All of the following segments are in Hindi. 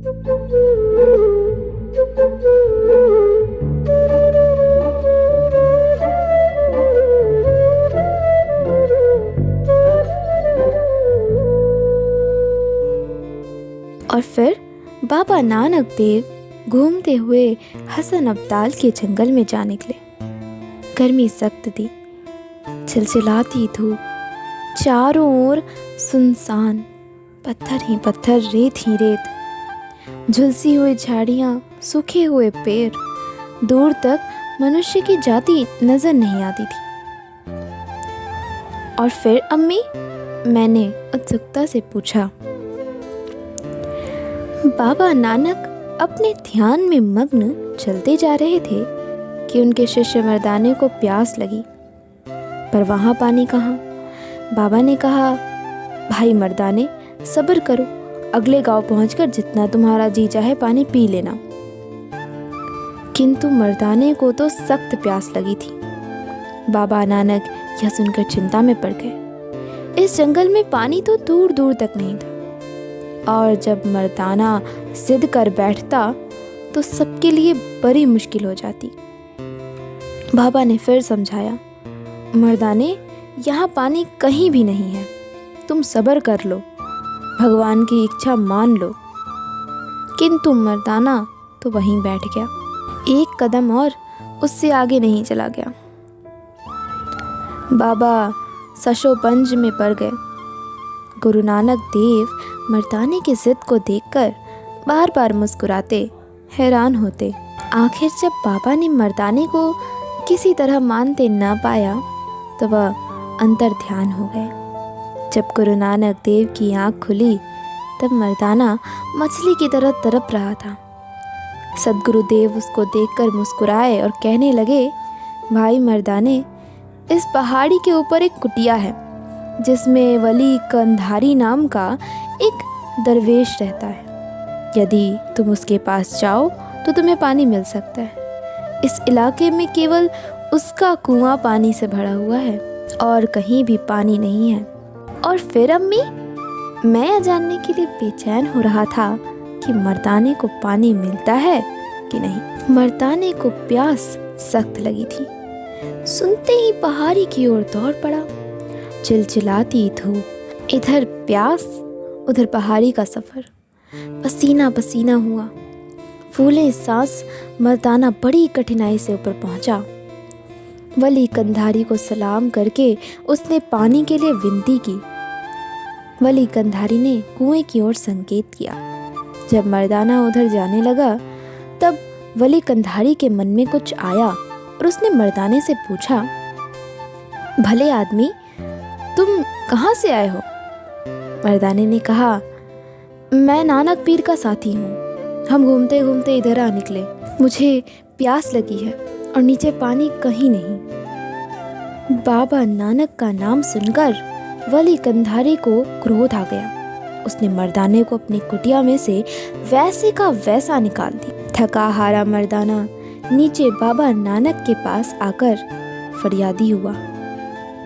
और फिर बाबा नानक देव घूमते हुए हसन अब्दाल के जंगल में जा निकले। गर्मी सख्त थी, चिलचिलाती धूप, चारों ओर सुनसान, पत्थर ही पत्थर, रेत ही रेत, झुलसी हुई झाड़ियाँ, सूखे हुए पेड़, दूर तक मनुष्य की जाति नजर नहीं आती थी। और फिर अम्मी, मैंने उत्सुकता से पूछा। बाबा नानक अपने ध्यान में मग्न चलते जा रहे थे कि उनके शिष्य मर्दाने को प्यास लगी, पर वहाँ पानी कहाँ। बाबा ने कहा, भाई मर्दाने, सब्र करो, अगले गांव पहुंचकर जितना तुम्हारा जी चाहे पानी पी लेना। किंतु मर्दाने को तो सख्त प्यास लगी थी। बाबा नानक यह सुनकर चिंता में पड़ गए। इस जंगल में पानी तो दूर दूर तक नहीं था, और जब मर्दाना जिद कर बैठता तो सबके लिए बड़ी मुश्किल हो जाती। बाबा ने फिर समझाया, मर्दाने, यहाँ पानी कहीं भी नहीं है, तुम सब्र कर लो, भगवान की इच्छा मान लो। किंतु मर्दाना तो वहीं बैठ गया, एक कदम और उससे आगे नहीं चला गया। बाबा सशोपंज में पड़ गए। गुरु नानक देव मर्दाने की जिद को देखकर बार बार मुस्कुराते, हैरान होते। आखिर जब बाबा ने मर्दाने को किसी तरह मानते न पाया तो वह अंतर ध्यान हो गए। जब गुरु नानक देव की आँख खुली तब मर्दाना मछली की तरह तड़प रहा था। सद्गुरुदेव उसको देखकर मुस्कुराए और कहने लगे, भाई मर्दाने, इस पहाड़ी के ऊपर एक कुटिया है जिसमें वली कंधारी नाम का एक दरवेश रहता है। यदि तुम उसके पास जाओ तो तुम्हें पानी मिल सकता है। इस इलाके में केवल उसका कुआं पानी से भरा हुआ है और कहीं भी पानी नहीं है। और फिर अम्मी, मैं यह जानने के लिए बेचैन हो रहा था कि मर्दाने को पानी मिलता है कि नहीं। मर्दाने को प्यास सख्त लगी थी। सुनते ही पहाड़ी की ओर दौड़ पड़ा। चिलचिलाती धूप, इधर प्यास, उधर पहाड़ी का सफर, पसीना पसीना हुआ। फूले सांस मर्दाना बड़ी कठिनाई से ऊपर पहुंचा। वली कंधारी को सलाम करके उसने पानी के लिए विनती की। वली कंधारी ने कुएं की ओर संकेत किया। जब मर्दाना उधर जाने लगा तब वली कंधारी के मन में कुछ आया और उसने मर्दाने से पूछा, भले आदमी, तुम कहाँ से आए हो? मर्दाने ने कहा, मैं नानक पीर का साथी हूँ। हम घूमते घूमते इधर आ निकले। मुझे प्यास लगी है और नीचे पानी कहीं नहीं। बाबा नानक का नाम सुनकर वली कंधारी को क्रोध आ गया। उसने मर्दाने को अपनी कुटिया में से वैसे का वैसा निकाल दी। थका हारा मर्दाना नीचे बाबा नानक के पास आकर फरियादी हुआ।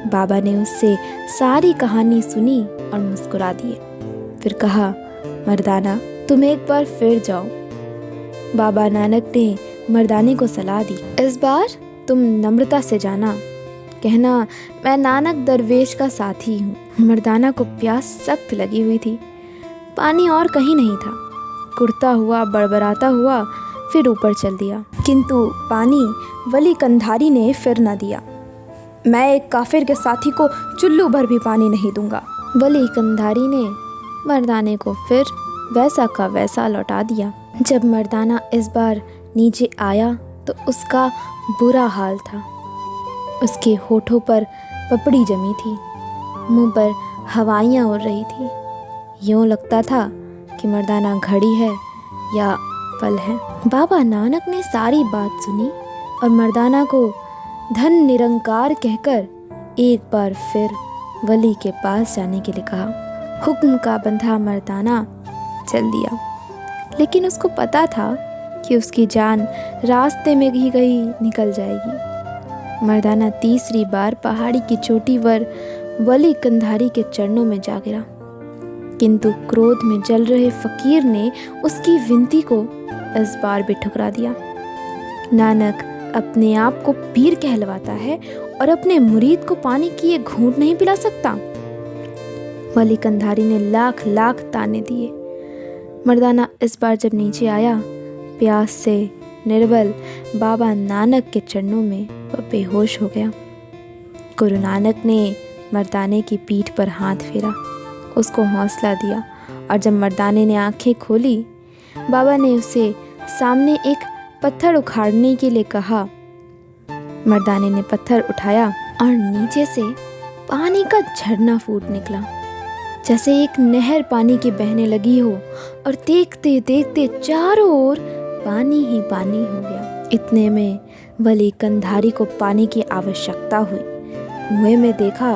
बाबा ने उससे सारी कहानी सुनी और मुस्कुरा दिए। फिर कहा, मर्दाना, तुम एक बार फिर जाओ। बाबा नानक ने मर्दाने को सलाह दी, इस बार तुम नम्रता से जाना, कहना मैं नानक दरवेश का साथी हूँ। मर्दाना को प्यास सख्त लगी हुई थी। पानी और कहीं नहीं था। कुड़ता हुआ, बड़बड़ाता हुआ फिर ऊपर चल दिया। किंतु पानी वली कंधारी ने फिर न दिया। मैं एक काफिर के साथी को चुल्लू भर भी पानी नहीं दूंगा। वली कंधारी ने मर्दाने को फिर वैसा का वैसा लौटा दिया। जब मर्दाना इस बार नीचे आया तो उसका बुरा हाल था। उसके होठों पर पपड़ी जमी थी, मुंह पर हवाइयाँ उड़ रही थी। यूँ लगता था कि मर्दाना घड़ी है या फल है। बाबा नानक ने सारी बात सुनी और मर्दाना को धन निरंकार कहकर एक बार फिर वली के पास जाने के लिए कहा। हुक्म का बंधा मर्दाना चल दिया, लेकिन उसको पता था कि उसकी जान रास्ते में ही कहीं निकल जाएगी। मर्दाना तीसरी बार पहाड़ी की चोटी पर वली कंधारी के चरणों में जा गिरा। किंतु क्रोध में जल रहे फकीर ने उसकी विनती को इस बार भी ठुकरा दिया। नानक अपने आप को पीर कहलवाता है और अपने मुरीद को पानी की एक घूंट नहीं पिला सकता। वली कंधारी ने लाख लाख ताने दिए। मर्दाना इस बार जब नीचे आया, प्यास से निर्बल बाबा नानक के चरणों में वह बेहोश हो गया। गुरु नानक ने मर्दाने की पीठ पर हाथ फेरा, उसको हौसला दिया, और जब मर्दाने ने आंखें खोली, बाबा ने उसे सामने एक पत्थर उखाड़ने के लिए कहा। मर्दाने ने पत्थर उठाया और नीचे से पानी का झरना फूट निकला, जैसे एक नहर पानी के बहने लगी हो, और देखते देखते चारों ओर पानी ही पानी हो गया। इतने में वली कंधारी को पानी की आवश्यकता हुई। कुएं में देखा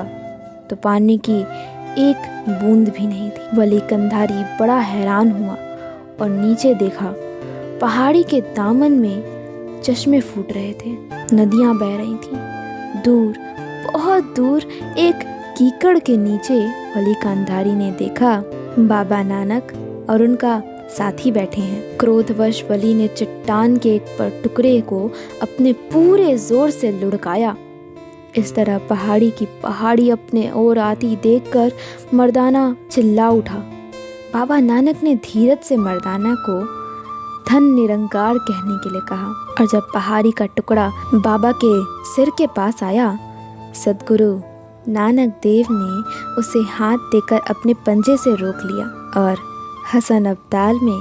तो पानी की एक बूंद भी नहीं थी। वली कंधारी बड़ा हैरान हुआ और नीचे देखा, पहाड़ी के दामन में चश्मे फूट रहे थे, नदियां बह रही थीं। दूर, बहुत दूर एक कीकड़ के नीचे वली कंधारी ने देखा बाबा नानक और उनका साथी बैठे हैं। क्रोधवश वली ने चट्टान के एक पर टुकड़े को अपने पूरे जोर से लुढ़काया। इस तरह पहाड़ी की पहाड़ी अपने ओर आती देखकर मर्दाना चिल्ला उठा। बाबा नानक ने धीरज से मर्दाना को धन निरंकार कहने के लिए कहा, और जब पहाड़ी का टुकड़ा बाबा के सिर के पास आया, सद्गुरु नानक देव ने उसे हाथ देकर अपने पंजे से रोक लिया और हसन अब्दाल में,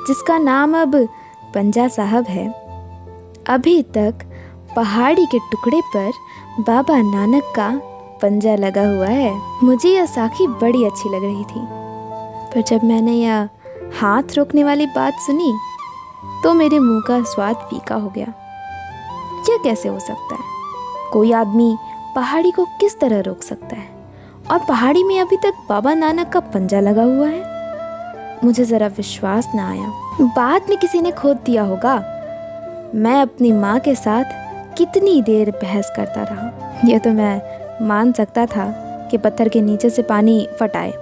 जिसका नाम अब पंजा साहब है, अभी तक पहाड़ी के टुकड़े पर बाबा नानक का पंजा लगा हुआ है। मुझे यह साखी बड़ी अच्छी लग रही थी, पर जब मैंने यह हाथ रोकने वाली बात सुनी तो मेरे मुंह का स्वाद फीका हो गया। यह कैसे हो सकता है? कोई आदमी पहाड़ी को किस तरह रोक सकता है, और पहाड़ी में अभी तक बाबा नानक का पंजा लगा हुआ है? मुझे ज़रा विश्वास ना आया। बाद में किसी ने खोद दिया होगा। मैं अपनी माँ के साथ कितनी देर बहस करता रहा। यह तो मैं मान सकता था कि पत्थर के नीचे से पानी फटाए।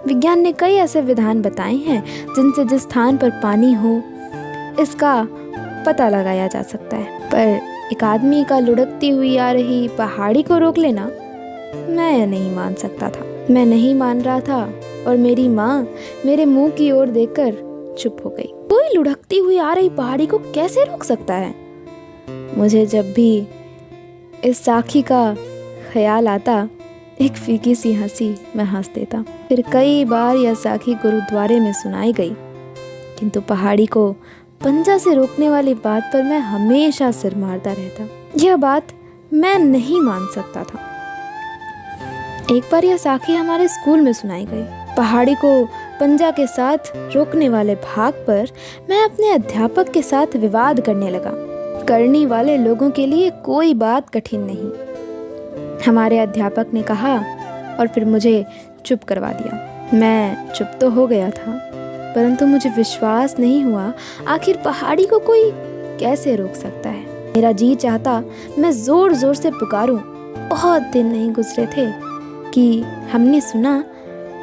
विज्ञान ने कई ऐसे विधान बताए हैं जिनसे जिस स्थान पर पानी हो इसका पता लगाया जा सकता है, पर एक आदमी का लुढ़कती हुई आ रही पहाड़ी को रोक लेना, मैं नहीं मान सकता था। मैं नहीं मान रहा था, और मेरी माँ मेरे मुंह की ओर देखकर चुप हो गई। कोई लुढ़कती हुई आ रही पहाड़ी को कैसे रोक सकता है? मुझे जब भी इस साखी का ख्याल आता, एक फीकी सी हंसी मैं हंस देता। फिर कई बार यह साखी गुरुद्वारे में सुनाई गई, किंतु पहाड़ी को पंजा से रोकने वाली बात पर मैं हमेशा सिर मारता रहता। यह बात मैं नहीं मान सकता था। एक बार यह साखी हमारे स्कूल में सुनाई गई। पहाड़ी को पंजा के साथ रोकने वाले भाग पर मैं अपने अध्यापक के साथ विवाद करने लगा। करने वाले लोगों के लिए कोई बात कठिन नहीं, हमारे अध्यापक ने कहा, और फिर मुझे चुप करवा दिया। मैं चुप तो हो गया था, परंतु मुझे विश्वास नहीं हुआ आखिर पहाड़ी को कोई कैसे रोक सकता है। मेरा जी चाहता मैं जोर जोर से पुकारूं। बहुत दिन नहीं गुजरे थे कि हमने सुना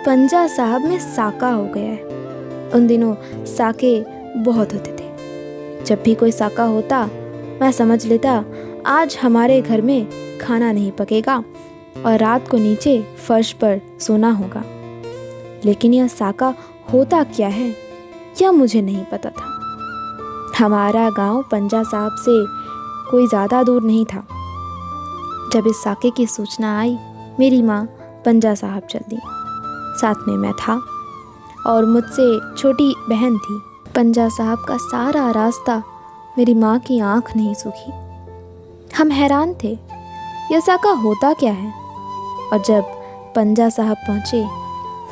पंजा साहब में साका हो गया है। उन दिनों साके बहुत होते थे। जब भी कोई साका होता, मैं समझ लेता आज हमारे घर में खाना नहीं पकेगा और रात को नीचे फर्श पर सोना होगा। लेकिन यह साका होता क्या है, यह मुझे नहीं पता था। हमारा गांव पंजा साहब से कोई ज़्यादा दूर नहीं था। जब इस साके की सूचना आई, मेरी माँ पंजा साहब चल दी। साथ में मैं था और मुझसे छोटी बहन थी। पंजा साहब का सारा रास्ता मेरी माँ की आंख नहीं सूखी। हम हैरान थे, यह साका होता क्या है। और जब पंजा साहब पहुँचे,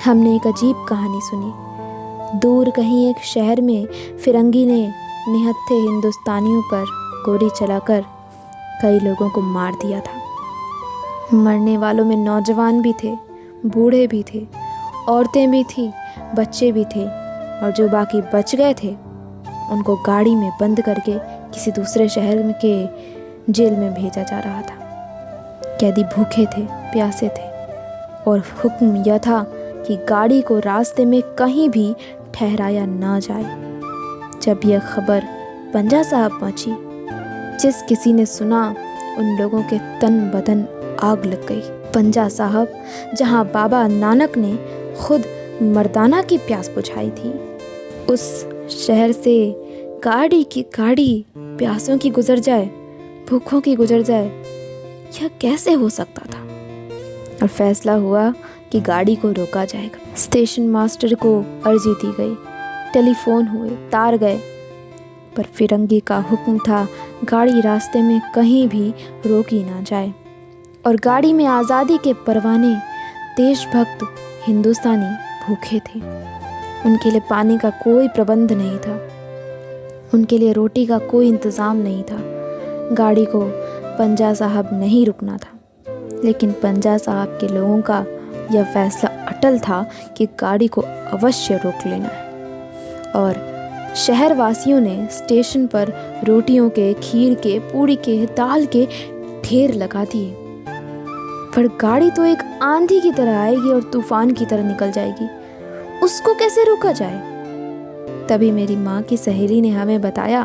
हमने एक अजीब कहानी सुनी। दूर कहीं एक शहर में फिरंगी ने निहत्थे हिंदुस्तानियों पर गोली चलाकर कई लोगों को मार दिया था। मरने वालों में नौजवान भी थे, बूढ़े भी थे, औरतें भी थी, बच्चे भी थे, और जो बाकी बच गए थे उनको गाड़ी में बंद करके किसी दूसरे शहर में के जेल में भेजा जा रहा था। कैदी भूखे थे, प्यासे थे, और हुक्म यह था कि गाड़ी को रास्ते में कहीं भी ठहराया ना जाए। जब यह खबर पंजा साहब पहुंची, जिस किसी ने सुना उन लोगों के तन बदन आग लग गई। पंजा साहब, जहां बाबा नानक ने खुद मर्दाना की प्यास बुझाई थी, उस शहर से गाड़ी की गाड़ी प्यासों की गुजर जाए, भूखों की गुजर जाए, यह कैसे हो सकता था? और फैसला हुआ कि गाड़ी को रोका जाएगा। स्टेशन मास्टर को अर्जी दी गई, टेलीफोन हुए, तार गए, पर फिरंगी का हुक्म था गाड़ी रास्ते में कहीं भी रोकी ना जाए। और गाड़ी में आज़ादी के परवाने देशभक्त हिंदुस्तानी भूखे थे। उनके लिए पानी का कोई प्रबंध नहीं था, उनके लिए रोटी का कोई इंतज़ाम नहीं था। गाड़ी को पंजा साहब नहीं रुकना था, लेकिन पंजा साहब के लोगों का यह फैसला अटल था कि गाड़ी को अवश्य रोक लेना है। और शहर वासियों ने स्टेशन पर रोटियों के, खीर के, पूड़ी के, दाल के ढेर लगा दिए। पर गाड़ी तो एक आंधी की तरह आएगी और तूफान की तरह निकल जाएगी, उसको कैसे रोका जाए? तभी मेरी माँ की सहेली ने हमें बताया,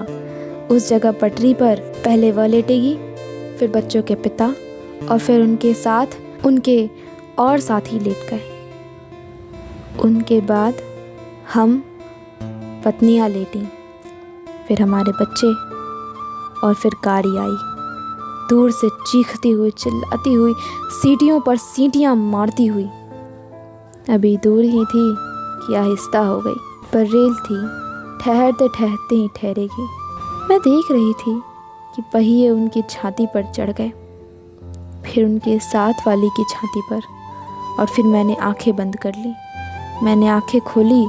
उस जगह पटरी पर पहले वह लेटेगी, फिर बच्चों के पिता और फिर उनके साथ उनके और साथी लेट गए। उनके बाद हम पत्नियां लेटी, फिर हमारे बच्चे, और फिर गाड़ी आई, दूर से चीखती हुई, चिल्लाती हुई, सीटियों पर सीटियां मारती हुई। अभी दूर ही थी कि आहिस्ता हो गई, पर रेल थी, ठहरते ठहरते ही ठहरेगी। मैं देख रही थी कि पहिए उनकी छाती पर चढ़ गए, फिर उनके साथ वाली की छाती पर, और फिर मैंने आंखें बंद कर ली। मैंने आंखें खोली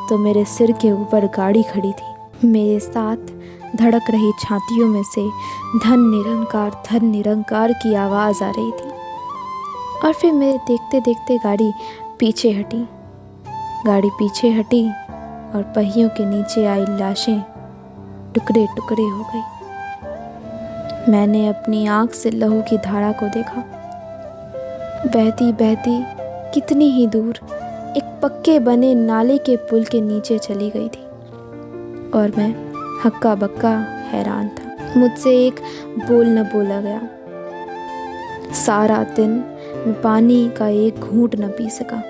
तो मेरे सिर के ऊपर गाड़ी खड़ी थी। मेरे साथ धड़क रही छातियों में से धन निरंकार की आवाज़ आ रही थी। और फिर मेरे देखते देखते गाड़ी पीछे हटी और पहियों के नीचे आई लाशें टुकड़े टुकड़े हो गई। मैंने अपनी आँख से लहू की धारा को देखा, बहती बहती कितनी ही दूर एक पक्के बने नाले के पुल के नीचे चली गई थी। और मैं हक्का बक्का हैरान था। मुझसे एक बोल न बोला गया। सारा दिन मैं पानी का एक घूंट न पी सका।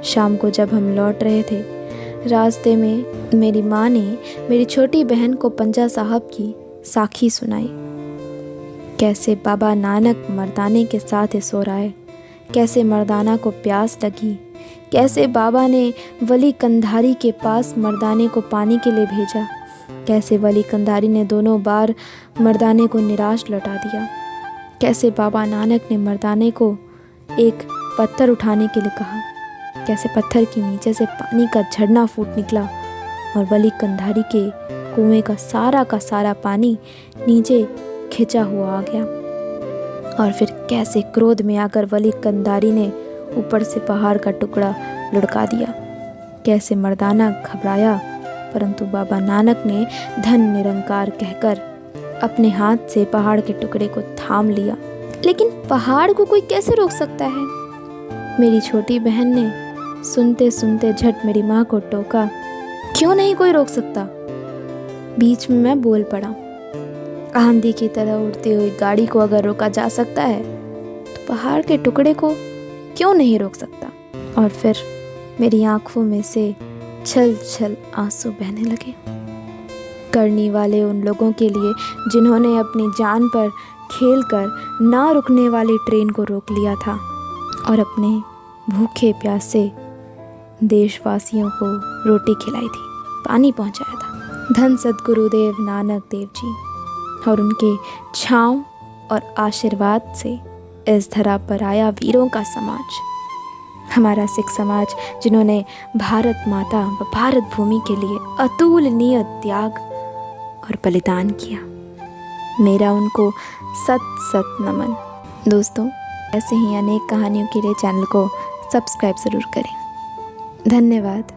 शाम को जब हम लौट रहे थे, रास्ते में मेरी माँ ने मेरी छोटी बहन को पंजा साहब की साखी सुनाई। कैसे बाबा नानक मर्दाने के साथ सो रहा है, कैसे मर्दाना को प्यास लगी, कैसे बाबा ने वली कंधारी के पास मर्दाने को पानी के लिए भेजा, कैसे वली कंधारी ने दोनों बार मर्दाने को निराश लौटा दिया, कैसे बाबा नानक ने मर्दाने को एक पत्थर उठाने के लिए कहा, कैसे पत्थर के नीचे से पानी का झरना फूट निकला और वली कंधारी के कुएं का सारा पानी नीचे खिंचा हुआ आ गया। और फिर कैसे क्रोध में आकर वली कंधारी ने ऊपर से पहाड़ का टुकड़ा लुढ़का दिया। कैसे मर्दाना घबराया, परंतु बाबा नानक ने धन निरंकार कहकर अपने हाथ से पहाड़ के टुकड़े को थाम लिया। लेकिन पहाड़ को कोई कैसे रोक सकता है? मेरी छोटी बहन ने सुनते सुनते झट मेरी माँ को टोका, क्यों नहीं कोई रोक सकता? बीच में मैं बोल पड़ा, आंधी की तरह उड़ती हुई गाड़ी को अगर रोका जा सकता है तो पहाड़ के टुकड़े को क्यों नहीं रोक सकता? और फिर मेरी आंखों में से छल छल आंसू बहने लगे। करने वाले उन लोगों के लिए जिन्होंने अपनी जान पर खेलकर ना रुकने वाली ट्रेन को रोक लिया था और अपने भूखे प्यासे देशवासियों को रोटी खिलाई थी, पानी पहुंचाया था। धन सद्गुरुदेव नानक देव जी और उनके छांव और आशीर्वाद से इस धरा पर आया वीरों का समाज, हमारा सिख समाज, जिन्होंने भारत माता व भारत भूमि के लिए अतुलनीय त्याग और बलिदान किया। मेरा उनको सत सत नमन। दोस्तों, ऐसे ही अनेक कहानियों के लिए चैनल को सब्सक्राइब ज़रूर करें। धन्यवाद।